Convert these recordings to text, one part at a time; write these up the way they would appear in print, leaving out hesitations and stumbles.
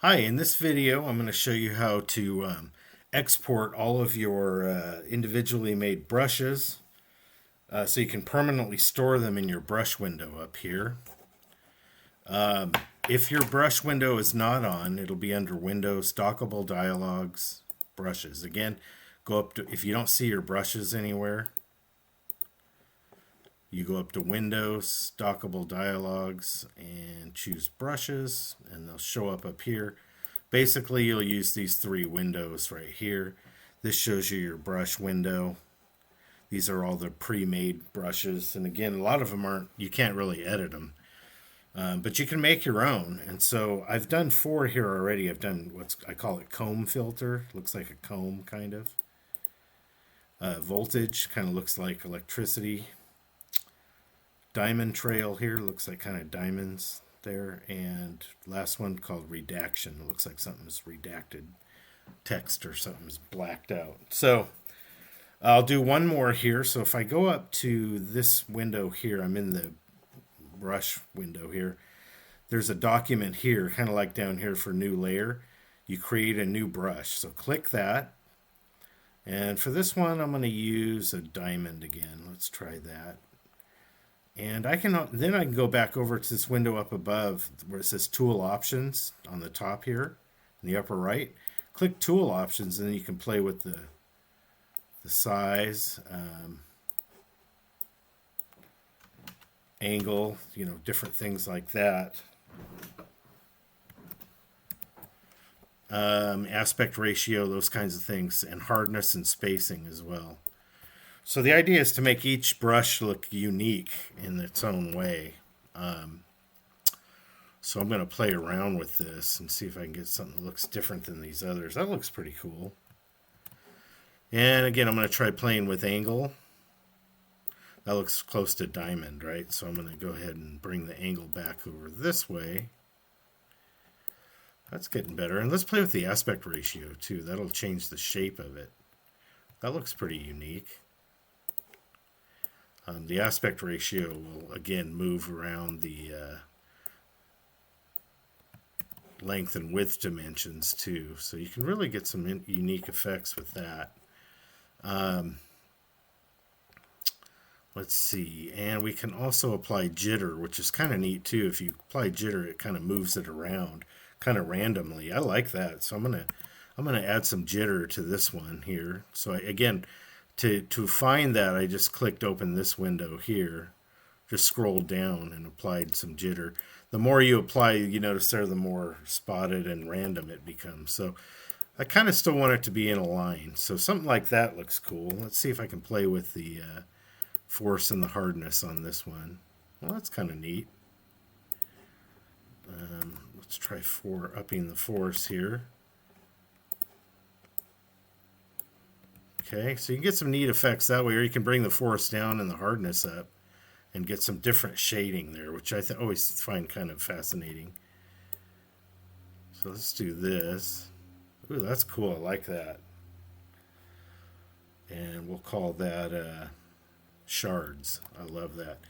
Hi, in this video I'm going to show you how to export all of your individually made brushes so you can permanently store them in your brush window up here. If your brush window is not on, it'll be under Windows, Dockable Dialogues, Brushes. Again, go up to, if you don't see your brushes anywhere, you go up to Windows, Dockable Dialogues, and choose Brushes, and they'll show up here. Basically, you'll use these three windows right here. This shows you your brush window. These are all the pre-made brushes, and again, a lot of them aren't. You can't really edit them, but you can make your own. And so I've done four here already. I've done what's I call it comb filter. Looks like a comb kind of. Voltage kind of looks like electricity. Diamond trail here looks like kind of diamonds there, and last one called redaction. It looks like something's redacted text or something's blacked out. So I'll do one more here. So if I go up to this window here, I'm in the brush window here. There's a document here, kind of like down here for new layer. You create a new brush. So click that. And for this one, I'm going to use a diamond again. Let's try that. And I can then I can go back over to this window up above where it says Tool Options on the top here in the upper right. Click Tool Options, and then you can play with the size, angle, different things like that. Aspect ratio, those kinds of things, and hardness and spacing as well. So the idea is to make each brush look unique in its own way. So I'm going to play around with this and see if I can get something that looks different than these others. That looks pretty cool. And again, I'm going to try playing with angle. That looks close to diamond, right? So I'm going to go ahead and bring the angle back over this way. That's getting better. And let's play with the aspect ratio too. That'll change the shape of it. That looks pretty unique. The aspect ratio will again move around the length and width dimensions too, so you can really get some unique effects with that. Let's see, and we can also apply jitter, which is kind of neat too. If you apply jitter, it kind of moves it around kind of randomly. I like that, so I'm gonna add some jitter to this one here. So again, to find that, I just clicked open this window here, just scrolled down and applied some jitter. The more you apply, you notice there, the more spotted and random it becomes. So I kind of still want it to be in a line. So something like that looks cool. Let's see if I can play with the force and the hardness on this one. Well, that's kind of neat. Let's try upping the force here. Okay, so you can get some neat effects that way, or you can bring the force down and the hardness up and get some different shading there, which I always find kind of fascinating. So let's do this. Ooh, that's cool. I like that. And we'll call that shards. I love that.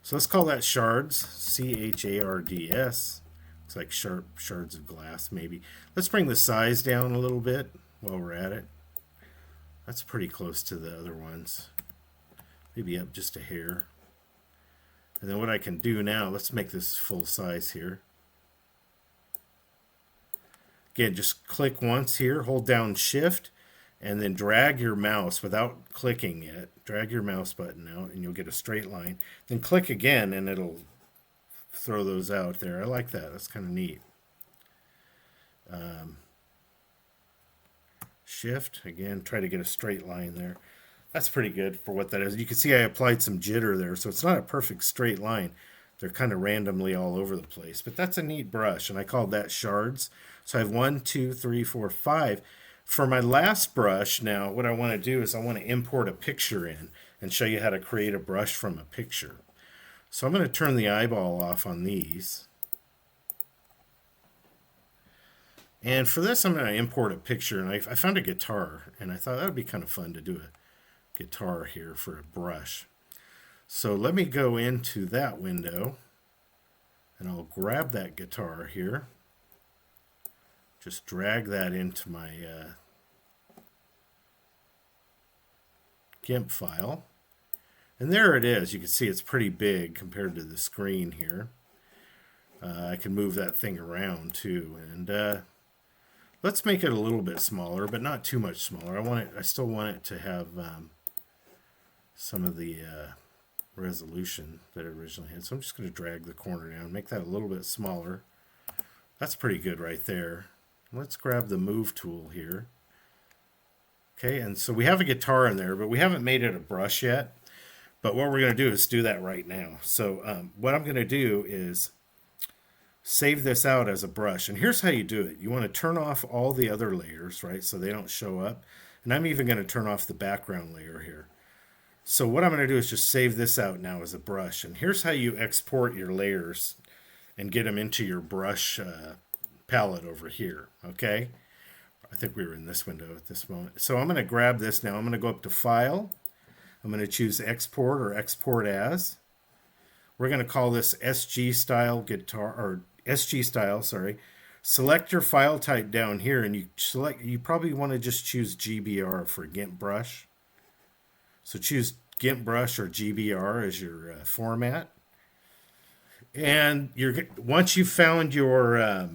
So let's call that shards. CHARDS. Looks like shards of glass, maybe. Let's bring the size down a little bit while we're at it. That's pretty close to the other ones. Maybe up just a hair. And then what I can do now, let's make this full size here. Again, just click once here, hold down Shift, and then drag your mouse without clicking it. Drag your mouse button out, and you'll get a straight line. Then click again, and it'll throw those out there. I like that. That's kind of neat. Shift, again, try to get a straight line there. That's pretty good for what that is. You can see I applied some jitter there, so it's not a perfect straight line. They're kind of randomly all over the place, but that's a neat brush, and I called that shards. So I have 1, 2, 3, 4, 5. For my last brush now, what I want to do is I want to import a picture in and show you how to create a brush from a picture. So I'm going to turn the eyeball off on these. And for this, I'm going to import a picture, and I found a guitar, and I thought that would be kind of fun to do a guitar here for a brush. So let me go into that window, and I'll grab that guitar here. just drag that into my GIMP file. And there it is. You can see it's pretty big compared to the screen here. I can move that thing around too. And let's make it a little bit smaller, but not too much smaller. I still want it to have some of the resolution that it originally had. So I'm just going to drag the corner down, make that a little bit smaller. That's pretty good right there. Let's grab the move tool here. Okay, and so we have a guitar in there, but we haven't made it a brush yet. But what we're going to do is do that right now. So what I'm going to do is save this out as a brush. And here's how you do it. You want to turn off all the other layers, right, so they don't show up. And I'm even going to turn off the background layer here. So what I'm going to do is just save this out now as a brush. And here's how you export your layers and get them into your brush palette over here, okay? I think we were in this window at this moment. So I'm going to grab this now. I'm going to go up to File. I'm going to choose Export or Export As. We're going to call this SG Style Guitar, or SG Style, sorry. Select your file type down here, and you probably want to just choose GBR for GIMP Brush. So choose GIMP Brush or GBR as your format. And once you've found your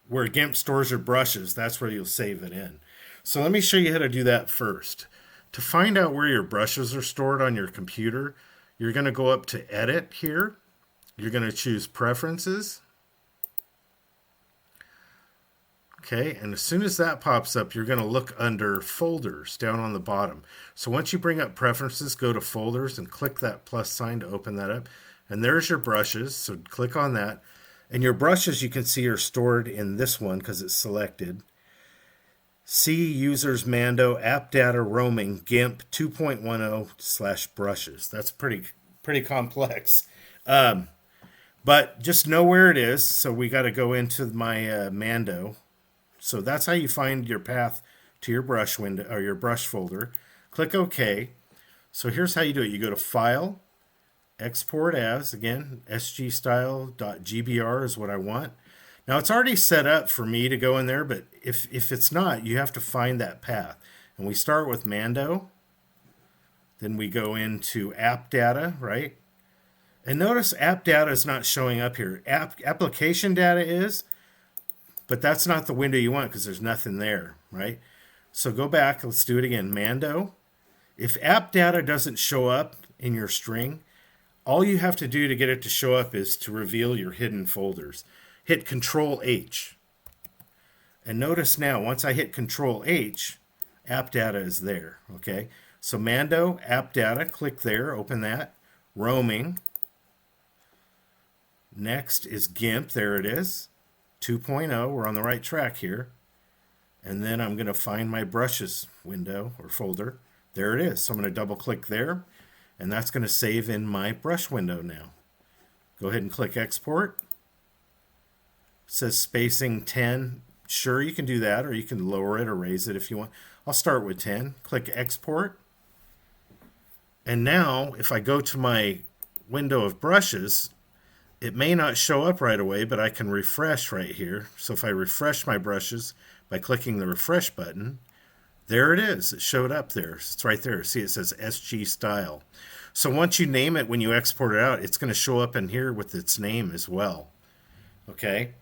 where GIMP stores your brushes, that's where you'll save it in. So let me show you how to do that first. To find out where your brushes are stored on your computer, you're going to go up to Edit here. You're going to choose Preferences. Okay, and as soon as that pops up, you're going to look under Folders down on the bottom. So once you bring up Preferences, go to Folders and click that plus sign to open that up. And there's your brushes, so click on that. And your brushes, you can see, are stored in this one because it's selected. C users Mando app data roaming GIMP 2.10/brushes. That's pretty complex. But just know where it is. So we got to go into my Mando. So that's how you find your path to your brush window or your brush folder. Click OK. So here's how you do it. You go to File, Export As, again, sgstyle.gbr is what I want. Now it's already set up for me to go in there, but if it's not, you have to find that path. And we start with Mando, then we go into App Data, right? And notice App Data is not showing up here. Application Data is, but that's not the window you want because there's nothing there, right? So go back, let's do it again. Mando. If App Data doesn't show up in your string, all you have to do to get it to show up is to reveal your hidden folders. Hit Control H. And notice now, once I hit Control H, App Data is there, okay? So Mando, App Data, click there, open that. Roaming. Next is GIMP, there it is. 2.0, we're on the right track here. And then I'm going to find my brushes window or folder. There it is. So I'm going to double click there, and that's going to save in my brush window now. Go ahead and click Export. It says spacing 10. Sure, you can do that, or you can lower it or raise it if you want. I'll start with 10. Click Export. And now, if I go to my window of brushes, it may not show up right away, but I can refresh right here. So if I refresh my brushes by clicking the refresh button, there it is. It showed up there. It's right there. See, it says SG Style. So once you name it, when you export it out, it's going to show up in here with its name as well. Okay?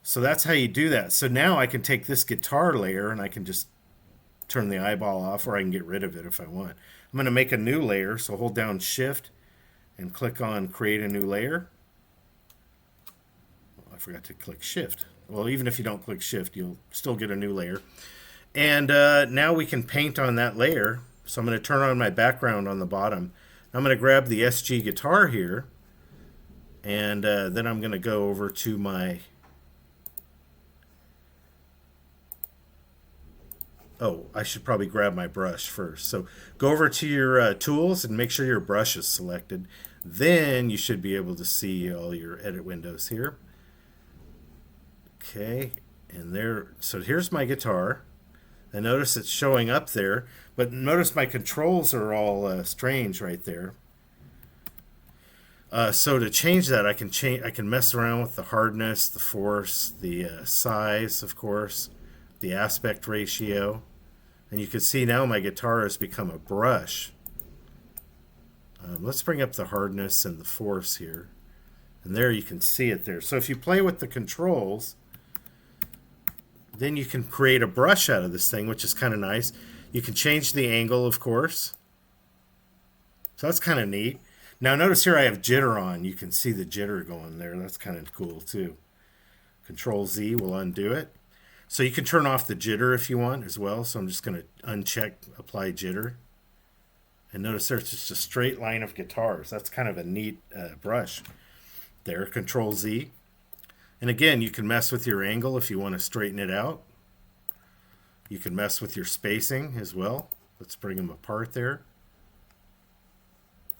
So that's how you do that. So now I can take this guitar layer and I can just turn the eyeball off, or I can get rid of it if I want. I'm going to make a new layer, so hold down Shift and click on Create a New Layer. Oh, I forgot to click Shift. Well, even if you don't click Shift, you'll still get a new layer. And now we can paint on that layer. So I'm going to turn on my background on the bottom. I'm going to grab the SG guitar here, and then I'm going to go over to my... Oh, I should probably grab my brush first. So go over to your tools and make sure your brush is selected. Then you should be able to see all your edit windows here. Okay, and there. So here's my guitar. And notice it's showing up there, but notice my controls are all strange right there. So to change that, I can mess around with the hardness, the force, the size, of course, the aspect ratio. And you can see now my guitar has become a brush. Let's bring up the hardness and the force here. And there you can see it there. So if you play with the controls, then you can create a brush out of this thing, which is kind of nice. You can change the angle, of course. So that's kind of neat. Now notice here I have jitter on. You can see the jitter going there. That's kind of cool too. Control Z will undo it. So you can turn off the jitter if you want as well. So I'm just going to uncheck apply jitter. And notice there's just a straight line of guitars. That's kind of a neat brush. There, Control Z. And again, you can mess with your angle if you want to straighten it out. You can mess with your spacing as well. Let's bring them apart there.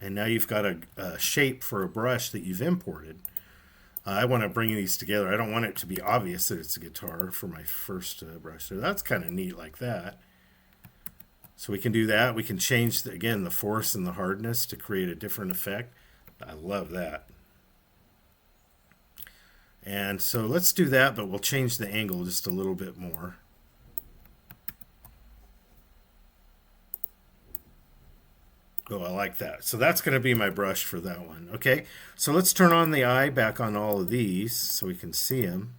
And now you've got a shape for a brush that you've imported. I want to bring these together. I don't want it to be obvious that it's a guitar for my first brush. So that's kind of neat like that. So we can do that. We can change, again, the force and the hardness to create a different effect. I love that. And so let's do that, but we'll change the angle just a little bit more. Oh, I like that. So that's going to be my brush for that one. Okay, so let's turn on the eye back on all of these so we can see them.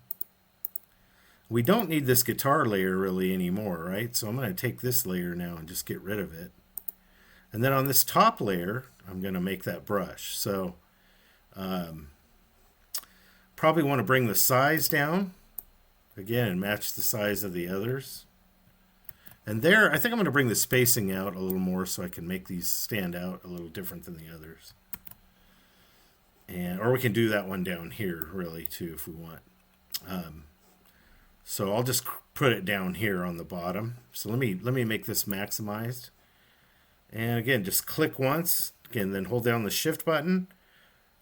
We don't need this guitar layer really anymore, right? So I'm going to take this layer now and just get rid of it. And then on this top layer, I'm going to make that brush. So probably want to bring the size down again and match the size of the others. And there, I think I'm going to bring the spacing out a little more so I can make these stand out a little different than the others. Or we can do that one down here really too if we want. So I'll just put it down here on the bottom. So let me make this maximized. And again, just click once. Again, then hold down the shift button.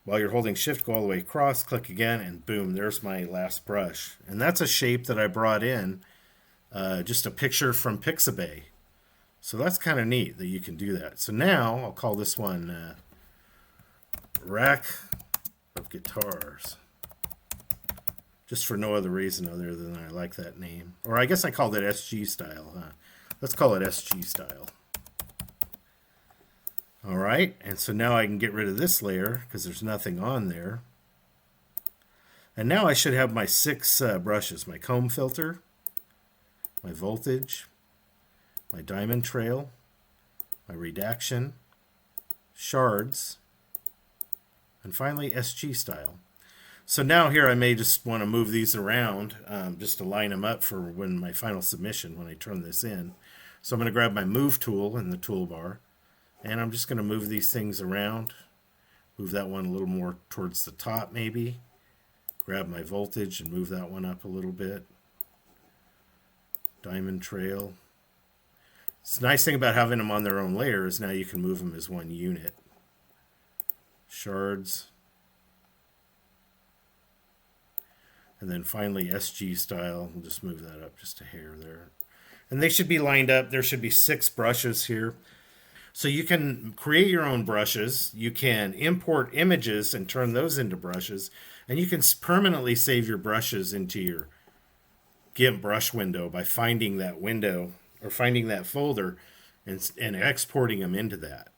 While you're holding shift, go all the way across, click again, and boom, there's my last brush. And that's a shape that I brought in, just a picture from Pixabay. So that's kind of neat that you can do that. So now I'll call this one Rack of Guitars. Just for no other reason other than I like that name. Or I guess I called it SG style, huh? Let's call it SG style. All right, and so now I can get rid of this layer because there's nothing on there. And now I should have my 6 brushes, my comb filter, my voltage, my diamond trail, my redaction, shards, and finally SG style. So now here I may just want to move these around just to line them up for when my final submission, when I turn this in. So I'm going to grab my move tool in the toolbar, and I'm just going to move these things around. Move that one a little more towards the top maybe. Grab my voltage and move that one up a little bit. Diamond trail. It's the nice thing about having them on their own layer is now you can move them as one unit. Shards. And then finally SG style. We'll just move that up just a hair there. And they should be lined up. There should be 6 brushes here. So you can create your own brushes. You can import images and turn those into brushes. And you can permanently save your brushes into your GIMP brush window by finding that window or finding that folder and exporting them into that.